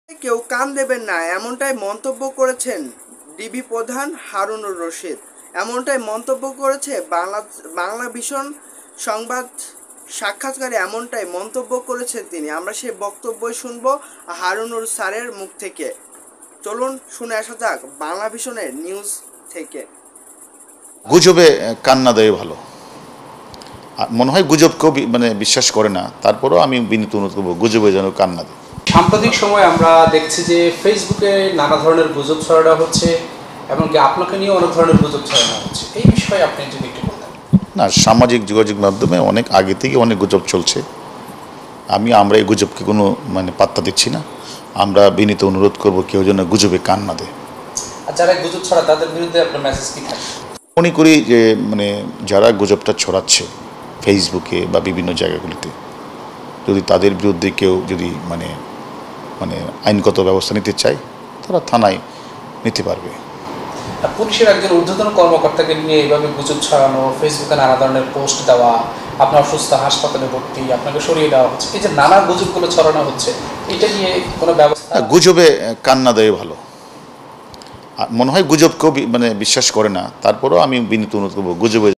কেউ কান দেবেন না, এমনটাই মন্তব্য করেছেন ডিবি প্রধান হারুনুর রশিদ। এমনটাই মন্তব্য করেছে বাংলা ভিশন সংবাদ সাক্ষাৎকারে এমনটাই মন্তব্য করেছেন তিনি। আমরা সেই বক্তব্যই শুনবো হারুনুর স্যারের মুখ থেকে। চলুন শুনে আসা যাক বাংলা ভিশনের নিউজ থেকে। গুজবে কান না দেয় ভালো। মনে হয় গুজবকেও বিশ্বাস করে না, তারপরেও আমি বিনীত অনুরোধ করবো গুজবে যেন কান না দেয়। সাম্প্রতিক সময় আমরা দেখছি যে ফেসবুকে নানা ধরনের গুজব ছড়ানো হচ্ছে, এমনকি আপনাকে নিয়ে অনেক ধরনের গুজব ছড়ানো হচ্ছে। এই বিষয়ে আপনি যদি একটু বলতেন। না, সামাজিক যোগাযোগ মাধ্যমে অনেক আগে থেকে অনেক গুজব চলছে। আমরা এই গুজবকে কোনো পাত্তা দিচ্ছি না। আমরা বিনীত অনুরোধ করব কেউ যেন গুজবে কান না দেয়। আর যারা গুজব ছড়ায় তাদের বিরুদ্ধে আপনার মেসেজ কি থাকে? মনে করি যে যারা গুজবটা ছড়াচ্ছে ফেসবুকে বা বিভিন্ন জায়গাগুলিতে, যদি তাদের বিরুদ্ধে কেউ যদি আইনগত ব্যবস্থা নিতে চায়, তারা থানায় নিতে পারবে। পুলিশের একজন ঊর্ধ্বতন কর্মকর্তাকে নিয়ে এইভাবে গুজব ছড়ানো, ফেসবুকে নানা ধরনের পোস্ট দেওয়া, আপনার অসুস্থ হাসপাতালে ভর্তি, আপনাকে সরিয়ে দেওয়া হচ্ছে, এই যে নানা গুজবগুলো ছড়ানো হচ্ছে, এটা নিয়ে কোনো ব্যবস্থা? গুজবে কান না দেয় ভালো। মনে হয় গুজবকেও বিশ্বাস করে না, তারপরেও আমি বিনীত অনুরোধ করবো গুজবে